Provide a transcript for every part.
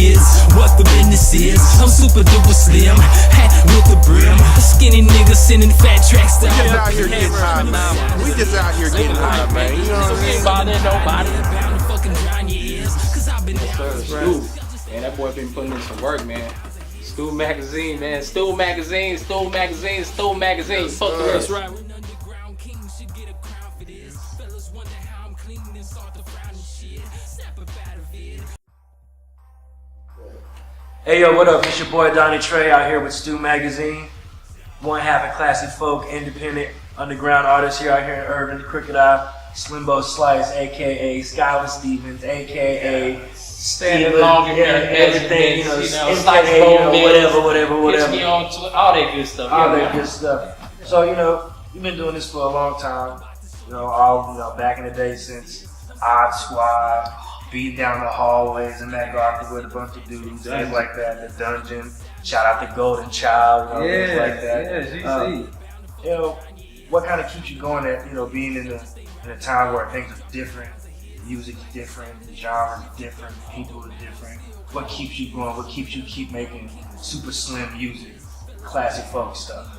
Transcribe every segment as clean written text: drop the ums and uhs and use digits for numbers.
is what the business is. I'm super duper slim, hat with the brim. A skinny nigga sending fat tracks to We just out here getting high, man. We just out here getting high, man. You know what I'm saying? Bothering nobody. Stu, man, that boy been putting in some work, man. Stu Magazine, man. Stu Magazine, Stu Magazine, Stu Magazine. Fuck the rest. Right. Hey yo, what up? It's your boy Donnie Trey out here with Stu Magazine. One half of classic folk, independent, underground artists here out here in Urban, Crooked Eye, Slimbo Slice, aka Skylarr Stevens, aka Standing longer than everything, you know, Slice whatever. Pitch me on all that good stuff. All that good stuff. So, you know, you've been doing this for a long time. You know, back in the day since Odd Squad, beating down the hallways in Mac Arthur with a bunch of dudes, things like that, the dungeon. Shout out to Golden Child, things like that. Yeah, GC. You know, what kind of keeps you going at, being in a time where things are different, music is different, genres are different, people are different. What keeps you going? What keeps you keep making super slim music, classic folk stuff?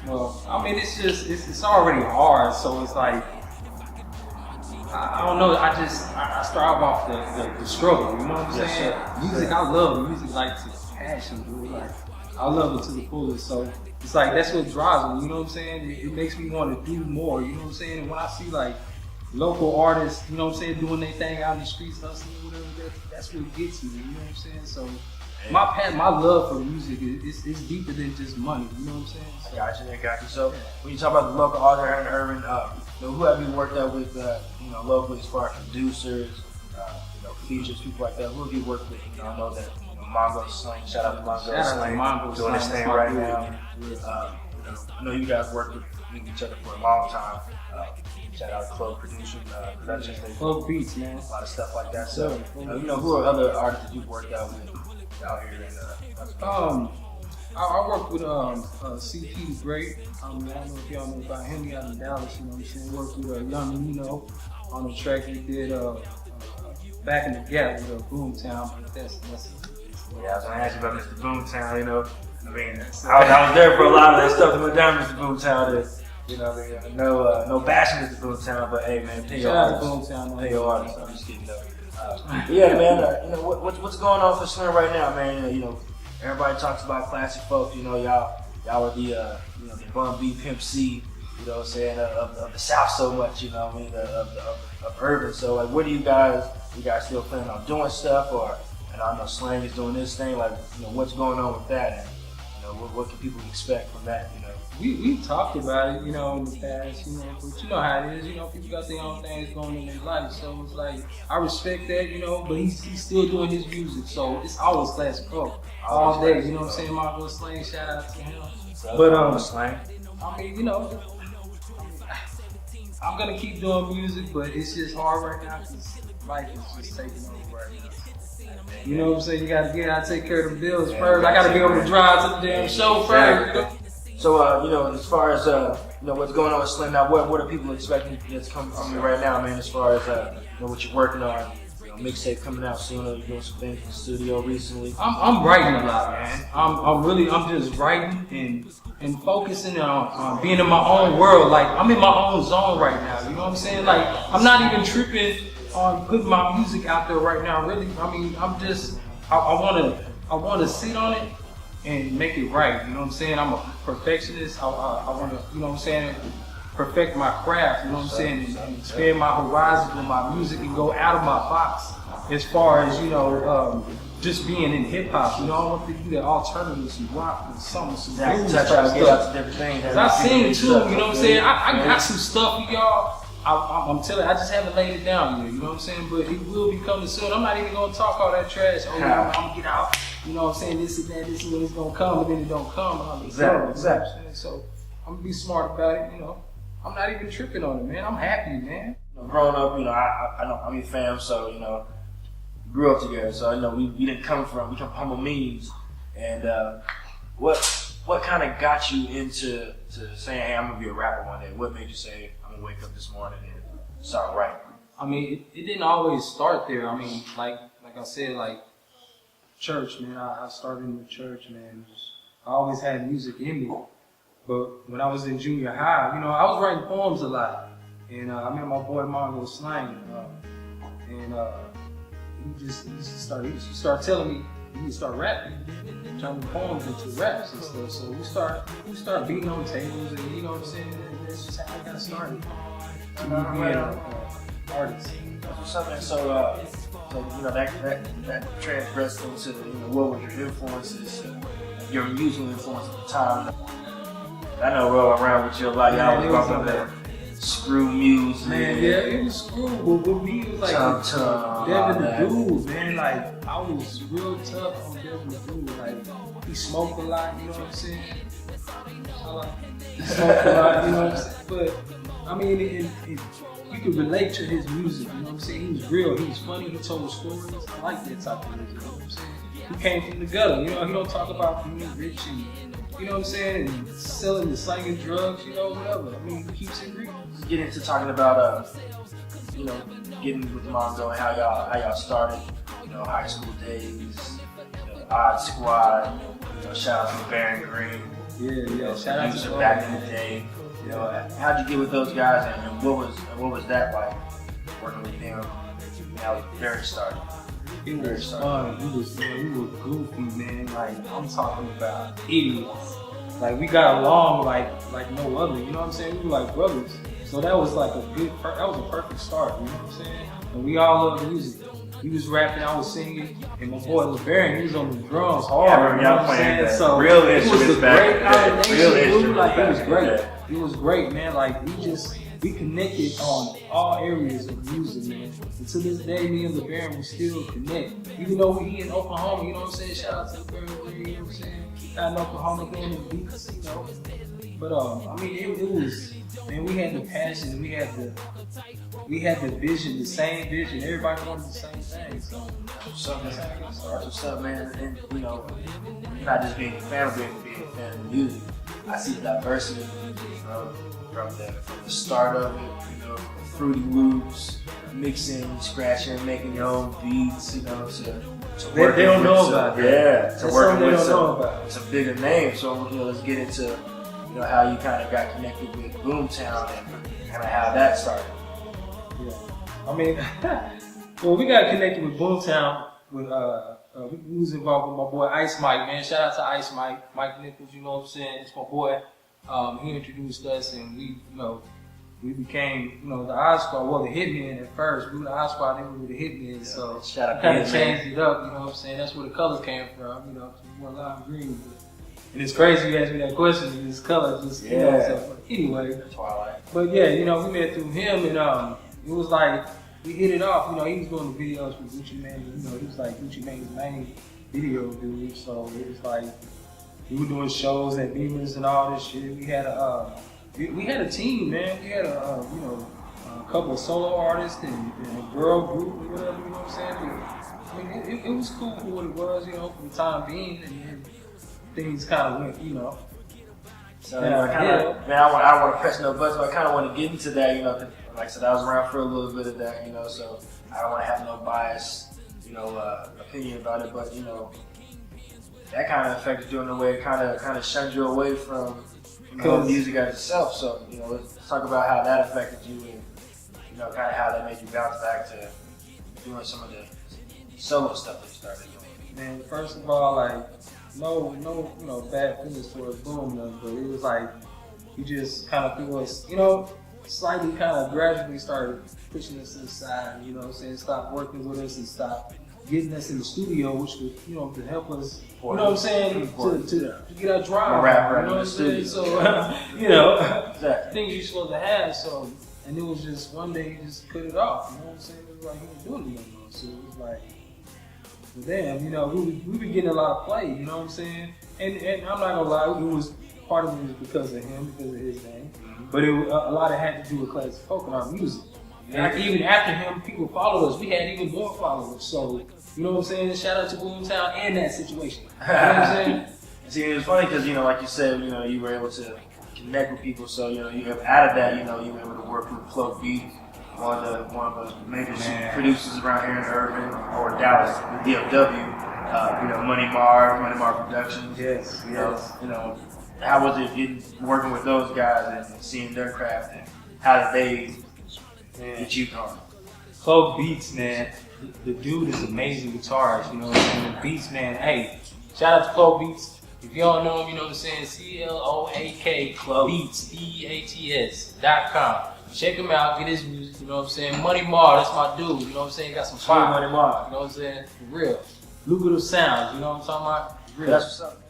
Well, I mean, it's already hard, so it's like, I don't know. I strive off the struggle. You know what I'm saying? Yes, music, I love music like it's passion, dude. Like I love it to the fullest. So it's like that's what drives me. You know what I'm saying? It makes me want to do more. You know what I'm saying? And when I see like local artists, you know what I'm saying, doing their thing out in the streets, hustling, whatever, that's what gets me. You know what I'm saying? So my love for music is deeper than just money. You know what I'm saying? So, I got you. So when you talk about the local artists here in Urban, who have you worked out with, locally as far as producers, features, people like that? Who have you worked with? I know that Mongo Sling, shout out to Mongo Sling, doing this thing right now. I know you guys worked with each other for a long time. Shout out to Club Productions, Club Beats, man. A lot of stuff like that. So, who are other artists that you've worked out with out here in I worked with CP the Great. I don't know if y'all know about him. He out in Dallas, you know what I'm saying? Worked with Young Nino on the track we did back in the gap with Boomtown. That's yeah, I was gonna ask you about Mr. Boomtown, I was there for a lot of that stuff that went down Mr. Boomtown. No bashing Mr. Boomtown, but hey man, pay your artists. Pay your artists. I'm just kidding though. Yeah, man. What's going on for Slim right now, man? Everybody talks about classic folk. Y'all are the Bun B Pimp C. You know what I'm saying, of the South so much. Of Urban. So like, what do you guys still planning on doing stuff, or? And I know Slang is doing this thing. Like, what's going on with that, and what can people expect from that? We talked about it, in the past, but you know how it is, people got their own things going in their life, so it's like, I respect that, but he's still doing his music, so it's always classic folk, all day, you know what I'm saying, my little Slang, shout out to him. But, Slang? I mean, I'm gonna keep doing music, but it's just hard right now, because life is just taking over right now. You know what I'm saying, you gotta take care of the bills first, I gotta be able to drive to the damn show first, So, as far as, what's going on with Slim now, what are people expecting that's coming from you right now, man, as far as, what you're working on? Mixtape coming out soon, you're doing some things in the studio recently. I'm writing a lot, man. I'm just writing and focusing on being in my own world. Like, I'm in my own zone right now, you know what I'm saying? Like, I'm not even tripping on putting my music out there right now, really. I mean, I wanna sit on it and make it right, you know what I'm saying? I'm a perfectionist. I want to, you know what I'm saying, perfect my craft, you know what I'm saying, and expand my horizons with my music and go out of my box as far as, just being in hip hop. I want to do that alternative, some rock, and some blues type stuff. Cause I sing too, you know what I'm saying? I got some stuff, y'all. I'm telling you, I just haven't laid it down yet, you know what I'm saying? But it will be coming soon. I'm not even gonna talk all that trash. I'm gonna get out. You know what I'm saying? This is that, this is when it's gonna come, but then it don't come. Exactly. So I'm gonna be smart about it, I'm not even tripping on it, man. I'm happy, man. Growing up, I know I'm your fam, so grew up together. So I know we didn't come from humble means. And what kind of got you into saying, hey, I'm gonna be a rapper one day? What made you say, I'm gonna wake up this morning and start writing? I mean, it didn't always start there. I mean, like I said, like church, man. I started in the church, man. I always had music in me. But when I was in junior high, you know, I was writing poems a lot. And I met my boy Mongo Slang. And he started telling me you need to start rapping, turning poems into raps and stuff. So we start beating on tables, and you know what I'm saying. That's just how I got started. To be an artist. Something so you know that transgressed into what were your influences, your musical influence at the time. I know rolling around with you a lot. Y'all was bumping that screw music. Man, yeah, it was screw, but with me it was like Devin the Dude, man. Like I was real tough on Devin the Dude. Like he smoked a lot, you know what I'm saying? He smoked a lot, you know what I'm saying? But I mean, you could relate to his music, you know what I'm saying? He was real, he was funny, he told stories. I like that type of music, you know what I'm saying? He came from the gutter, you know, he don't talk about being rich and, you know what I'm saying, and selling and slanging drugs, you know, whatever. I mean, he keeps it real. Get into talking about, you know, getting with Mongo and how y'all started, you know, high school days, you know, Odd Squad, you know, shout out to Baron Green. Yeah, shout out to back in the day. You know, how'd you get with those guys, and what was that like working with them? That was very starting. It was fun. We were goofy, man. Like I'm talking about idiots. Like we got along like no other. You know what I'm saying? We were like brothers. So that was like that was a perfect start. You know what I'm saying? And we all loved music. He was rapping, I was singing, and my boy LeBaron, he was on the drums hard. Yeah, y'all playing that. So real it was a great combination. Like it was great. That. It was great, man. Like we connected on all areas of music, man. And to this day, me and LeBaron, we still connect. Even though he in Oklahoma, you know what I'm saying? Shout out to LeBaron, you know what I'm saying? Out in Oklahoma doing the beats, you know. But I mean, it was, man. We had the passion, we had the vision, the same vision. Everybody wanted the same thing. So What's up, man? And you know, not just being a fan of being a fan of the music. I see the diversity of the music, you know, from the start of it, you know, Fruity Loops, mixing, scratching, making your own beats, you know, to working they don't with know about that. Yeah, to working with some bigger names. So you know, let's get into you know how you kind of got connected with Boomtown and kind of how that started. Yeah, I mean, well, we got connected with Boomtown with we was involved with my boy Ice Mike, man. Shout out to Ice Mike Nichols. You know what I'm saying? It's my boy. He introduced us, and we became, you know, the Odd Squad. Well, the Hitmen at first. We were the Odd Squad, then we were the Hitmen. Yeah, so shout out kind of changed it up. You know what I'm saying? That's where the colors came from. You know, more lime green. And it's crazy you asked me that question. This color just, you know. So, anyway, Twilight. But yeah, you know, we met through him, and it was like we hit it off. You know, he was doing the videos for Gucci Mane. You know, he was like Gucci Mane's main video dude. So it was like we were doing shows at Beamers and all this shit. We had a team, man. We had a couple of solo artists and a girl group or whatever. You know what I'm saying? But, I mean, it was cool for what it was, you know, for the time being, and then things kind of went, you know. So man, I want to press no buttons, but I kind of want to get into that, you know. 'Cause like I said, I was around for a little bit of that, you know. So I don't want to have no bias, you know, opinion about it. But you know, that kind of affected you in a way. It kind of shunned you away from music as itself. So you know, let's talk about how that affected you, and you know, kind of how that made you bounce back to doing some of the solo stuff that you started doing. Man, first of all, like. No, you know, bad feelings towards Boom, but it was like he just kind of threw us, you know, slightly kind of gradually started pushing us to the side, you know what I'm saying, stop working with us and stop getting us in the studio, which would, you know, to help us, you know what I'm saying, to get our drive, you know what I'm saying, so, you know, things you're supposed to have, so, and it was just one day he just cut it off, you know what I'm saying, it was like he was doing it anymore, so it was like, but damn, you know, we been getting a lot of play, you know what I'm saying? And I'm not gonna lie, it was part of it was because of him, because of his name. But a lot of it had to do with classic folk and our music. And even after him, people followed us. We had even more followers. So, you know what I'm saying? Shout out to Boomtown and that situation. You know what I'm saying? See, it was funny because, you know, like you said, you know, you were able to connect with people. So, you know, you have added that, you know, you were able to work with Flow Beat. One of the major producers around here in Urban or Dallas, the DFW. Money Mar Productions. Yes, You know, how was it working with those guys and seeing their craft, and how did they get you going? Club Beats, man. The dude is amazing guitarist, you know what I'm saying? The Beats, man. Hey, shout out to Club Beats. If you don't know him, you know what I'm saying? CLOAK Club Beats, BEATS.com. Check him out, get his music, you know what I'm saying? Money Mar, that's my dude, you know what I'm saying? He got some fire. Money Mar. You know what I'm saying? For real. Lucrative sounds, you know what I'm talking about? For real. That's what's up.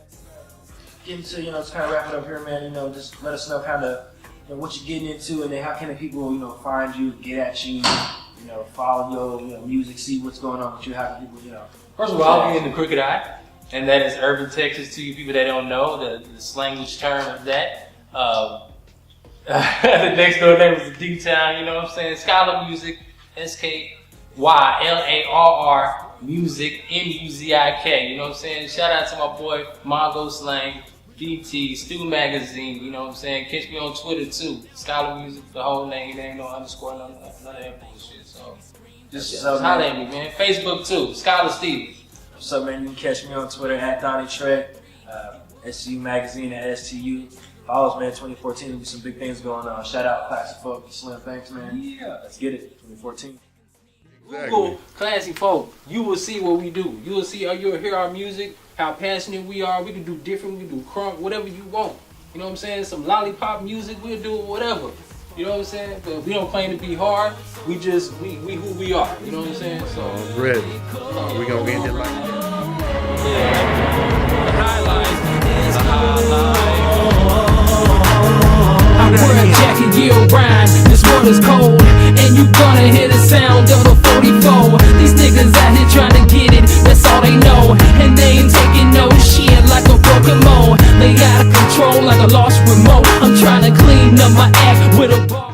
Getting to, just kind of wrap it up here, man. Just let us know kind of what you're getting into, and then how can the people, find you, get at you, follow your music, see what's going on with you, how can people, First of all, I'll be in the Crooked Eye, and that is urban Texas to you people that don't know, the slanglish term of that. The next door neighbor is the D-Town, you know what I'm saying? Skylarr Muzik, SKYLARR Muzik, MUZIK, you know what I'm saying? Shout out to my boy Mongo Slang, DT, Stu Magazine, you know what I'm saying? Catch me on Twitter too. Skylarr Muzik, the whole name, there ain't no underscore, none of that bullshit. So just holler at me, man. Facebook too, Skylarr Stevens. What's up, man? You can catch me on Twitter at Donnie Trek, STU Magazine at STU. Follow us, man. 2014, there'll be some big things going on. Shout out Classic Folk, Slim, thanks, man. Yeah. Let's get it, 2014. Google Classy Folk, you will see what we do. You will see, you'll hear our music, how passionate we are. We can do different, we can do crunk, whatever you want. You know what I'm saying? Some lollipop music, we'll do whatever. You know what I'm saying? But we don't claim to be hard. We just, we who we are. You know what I'm saying? So Ready. We gonna end it like that. I wear a jacket year-round, this water's cold, and you gonna hear the sound of the 44. These niggas out here trying to get it, that's all they know, and they ain't taking no shit like a broken mold. They out of control like a lost remote. I'm trying to clean up my act with a ball.